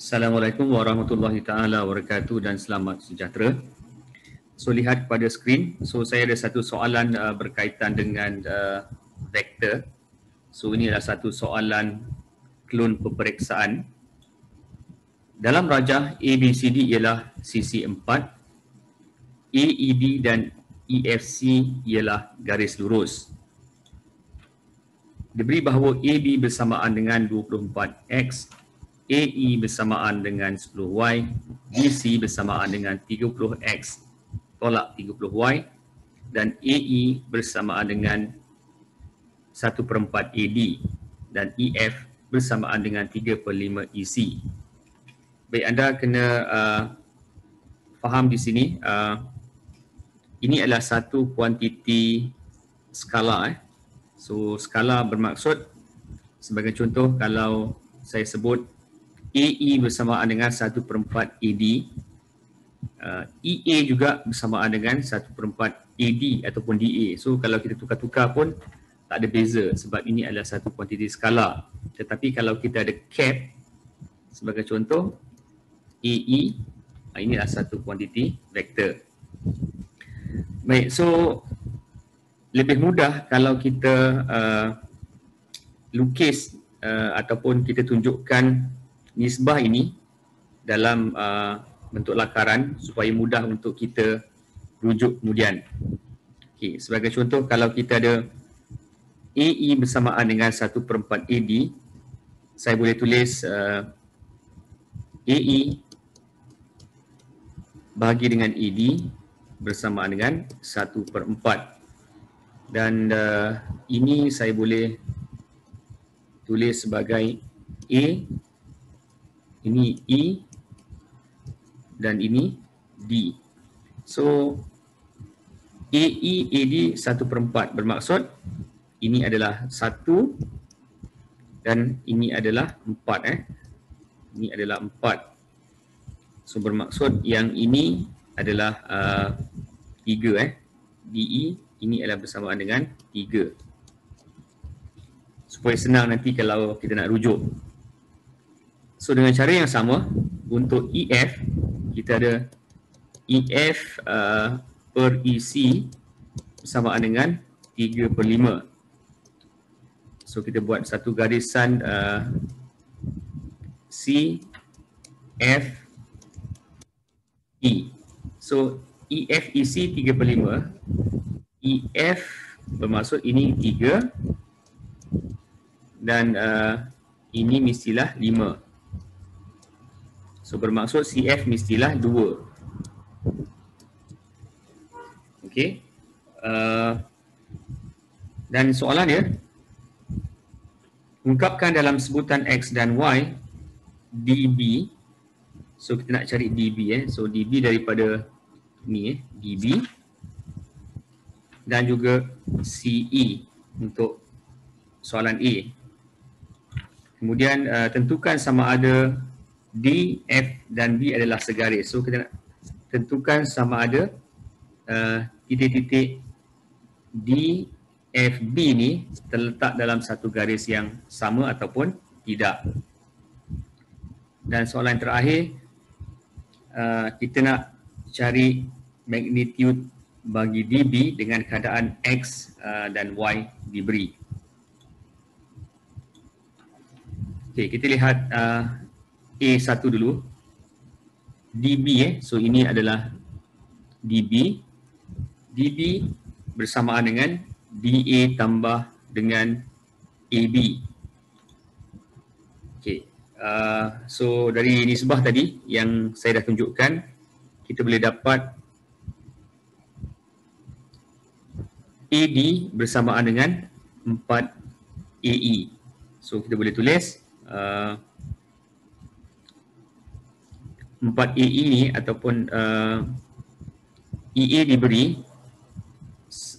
Assalamualaikum warahmatullahi taala wabarakatuh dan selamat sejahtera. So lihat pada skrin. So saya ada satu soalan berkaitan dengan vektor. So ini adalah satu soalan klon peperiksaan. Dalam rajah ABCD ialah sisi 4, AED dan EFC ialah garis lurus. Diberi bahawa AB bersamaan dengan 24X, AE bersamaan dengan 10Y, BC bersamaan dengan 30X tolak 30Y dan AE bersamaan dengan 1/4 AD dan EF bersamaan dengan 3/5 EC. Baik, anda kena faham di sini ini adalah satu kuantiti skala. So skala bermaksud sebagai contoh kalau saya sebut AE bersamaan dengan 1/4 AD, EA juga bersamaan dengan 1/4 AD ataupun DA. So kalau kita tukar-tukar pun tak ada beza sebab ini adalah satu kuantiti skala. Tetapi kalau kita ada cap sebagai contoh AE, ini adalah satu kuantiti vektor. Baik, so lebih mudah kalau kita lukis ataupun kita tunjukkan nisbah ini dalam bentuk lakaran supaya mudah untuk kita rujuk kemudian. Okay, sebagai contoh kalau kita ada AE bersamaan dengan 1/4 AD, saya boleh tulis AE bahagi dengan AD bersamaan dengan 1/4. Dan ini saya boleh tulis sebagai A, ini E dan ini D. So AE AD 1/4 bermaksud ini adalah 1 dan ini adalah 4 Ini adalah 4. So bermaksud yang ini adalah 3 DE ini adalah bersamaan dengan 3. Supaya senang nanti kalau kita nak rujuk. So dengan cara yang sama untuk EF, kita ada EF per EC bersamaan dengan 3/5. So kita buat satu garisan C, F, E. So EF EC 3/5, EF bermaksud ini 3 dan ini mestilah 5. So bermaksud CF mestilah 2. Okey. Dan soalan dia, ungkapkan dalam sebutan X dan Y DB. So kita nak cari DB So DB daripada ni DB dan juga CE untuk soalan A. Kemudian tentukan sama ada D, F dan B adalah segaris. So kita nak tentukan sama ada titik-titik D, F, B ni terletak dalam satu garis yang sama ataupun tidak. Dan soalan terakhir, kita nak cari magnitude bagi DB dengan keadaan X dan Y diberi. Okey, kita lihat A1 dulu. DB so ini adalah DB. DB bersamaan dengan DA tambah dengan AB. Okey. So dari nisbah tadi yang saya dah tunjukkan, kita boleh dapat AD bersamaan dengan 4 AE. So kita boleh tulis 4 AE ni ataupun EA diberi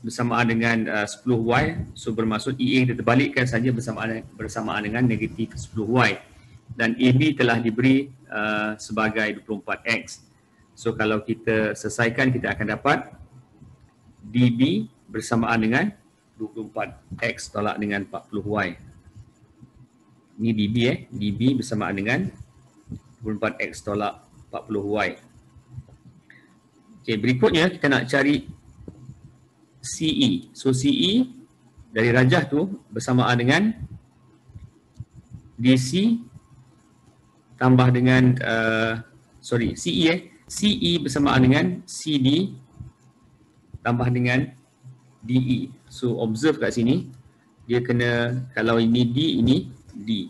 bersamaan dengan 10Y. So bermaksud EA kita terbalikkan saja bersamaan dengan negatif 10Y. Dan AB telah diberi sebagai 24X. So kalau kita selesaikan, kita akan dapat DB bersamaan dengan 24X tolak dengan 40Y. Ini DB DB bersamaan dengan 24x tolak 40y. Okey, berikutnya kita nak cari CE. So CE dari rajah tu bersamaan dengan DC tambah dengan CE bersamaan dengan CD tambah dengan DE. So observe kat sini, dia kena, kalau ini D, ini D.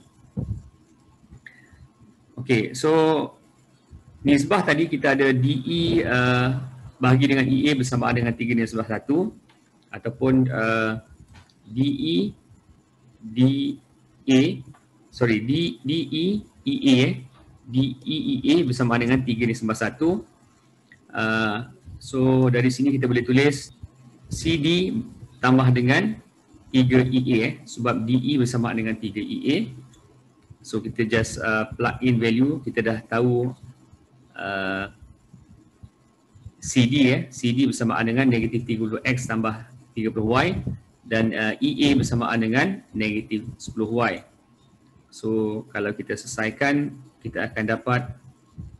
Okey, so nisbah tadi kita ada DE bahagi dengan EA bersamaan dengan 3 nisbah 1, ataupun DE EA bersamaan dengan 3 nisbah 1. So dari sini kita boleh tulis CD tambah dengan 3 EA sebab DE bersamaan dengan 3 EA. So kita just plug in value, kita dah tahu CD bersamaan dengan negatif 30x tambah 30y, dan EA bersamaan dengan negatif 10y. So kalau kita selesaikan, kita akan dapat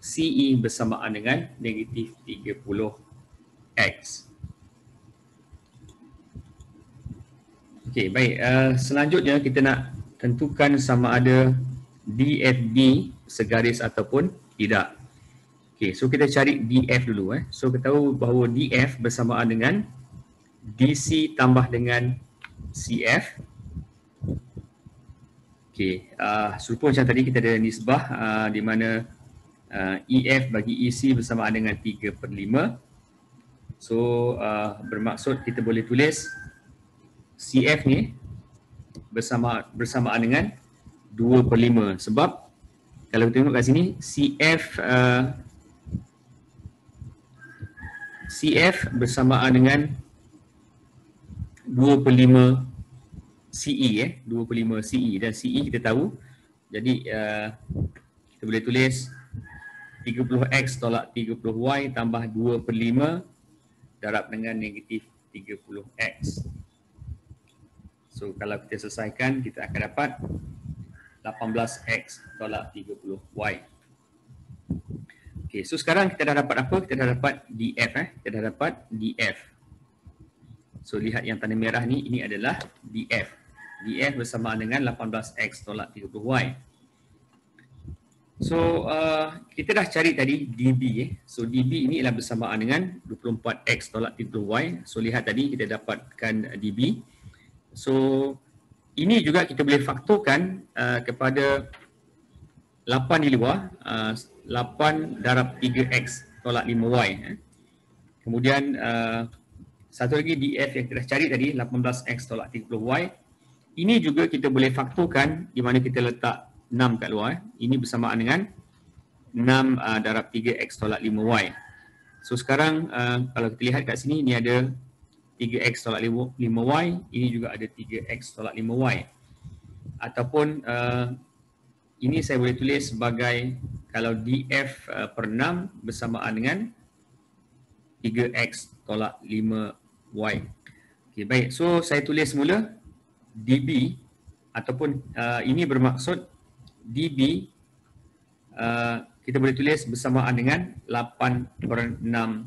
CE bersamaan dengan negatif 30x. Okey, baik. Selanjutnya kita nak tentukan sama ada DFB segaris ataupun tidak. Okey, so kita cari DF dulu. So kita tahu bahawa DF bersamaan dengan DC tambah dengan CF. Okey, serupa macam tadi kita ada nisbah di mana EF bagi EC bersamaan dengan 3/5. So bermaksud kita boleh tulis CF ni bersamaan dengan 2/5, sebab kalau kita tengok kat sini CF bersamaan dengan 2/5 CE 2/5 CE, dan CE kita tahu, jadi kita boleh tulis 30x tolak 30y tambah 2/5 darab dengan negatif 30x. So kalau kita selesaikan, kita akan dapat 18x tolak 30y. Okey, so sekarang kita dah dapat apa? Kita dah dapat DF. Kita dah dapat DF. So lihat yang tanda merah ni, ini adalah DF. DF bersamaan dengan 18x tolak 30y. So kita dah cari tadi DB. So DB ini adalah bersamaan dengan 24x tolak 30y. So lihat tadi kita dapatkan DB. So ini juga kita boleh faktorkan kepada 8 di luar, 8 darab 3x tolak 5y. Kemudian satu lagi DF yang kita dah cari tadi, 18x tolak 30y. Ini juga kita boleh faktorkan di mana kita letak 6 kat luar. Ini bersamaan dengan 6 darab 3x tolak 5y. So sekarang kalau kita lihat kat sini, ini ada 3x tolak 5y, ini juga ada 3x tolak 5y. Ataupun ini saya boleh tulis sebagai kalau DF per 6 bersamaan dengan 3x tolak 5y. Okay, baik, so saya tulis semula DB ataupun ini bermaksud DB kita boleh tulis bersamaan dengan 8/6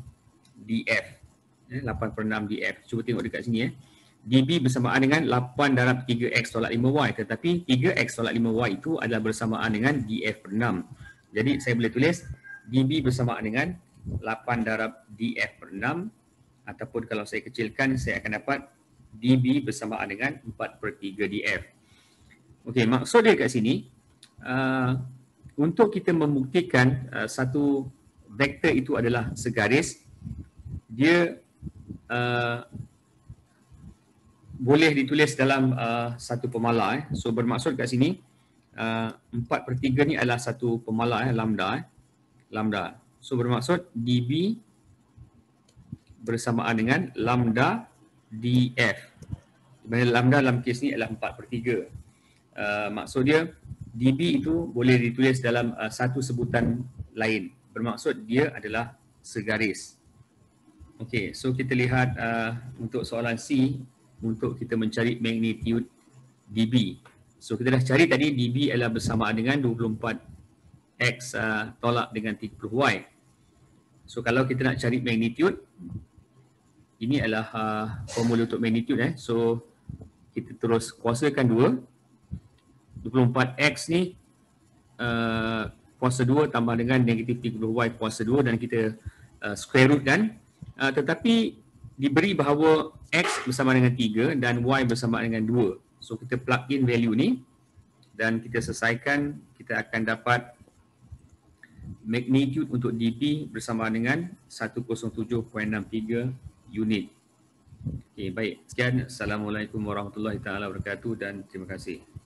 DF. 8/6 DF. Cuba tengok dekat sini. DB bersamaan dengan 8 darab 3x tolak 5y, tetapi 3x tolak 5y itu adalah bersamaan dengan DF per 6. Jadi saya boleh tulis DB bersamaan dengan 8 darab DF per 6, ataupun kalau saya kecilkan, saya akan dapat DB bersamaan dengan 4/3 DF. Okey, maksud dia kat sini, untuk kita membuktikan satu vektor itu adalah segaris, dia boleh ditulis dalam satu pemala. So bermaksud kat sini 4/3 ni adalah satu pemala, lambda. So bermaksud DB bersamaan dengan lambda DF. Di mana lambda dalam kes ni adalah 4/3. Maksud dia DB itu boleh ditulis dalam satu sebutan lain. Bermaksud dia adalah segaris. Okey, so kita lihat untuk soalan C, untuk kita mencari magnitude DB. So kita dah cari tadi DB adalah bersamaan dengan 24 X tolak dengan 30Y. So kalau kita nak cari magnitude, ini adalah formula untuk magnitude. So kita terus kuasakan 2. 24X ni kuasa 2 tambah dengan negatif 30Y kuasa 2 dan kita square root kan. Tetapi diberi bahawa X bersama dengan 3 dan Y bersama dengan 2. So kita plug in value ni dan kita selesaikan, kita akan dapat magnitude untuk dB bersama dengan 107.63 unit. Okey, baik. Sekian. Assalamualaikum warahmatullahi taala wabarakatuh dan terima kasih.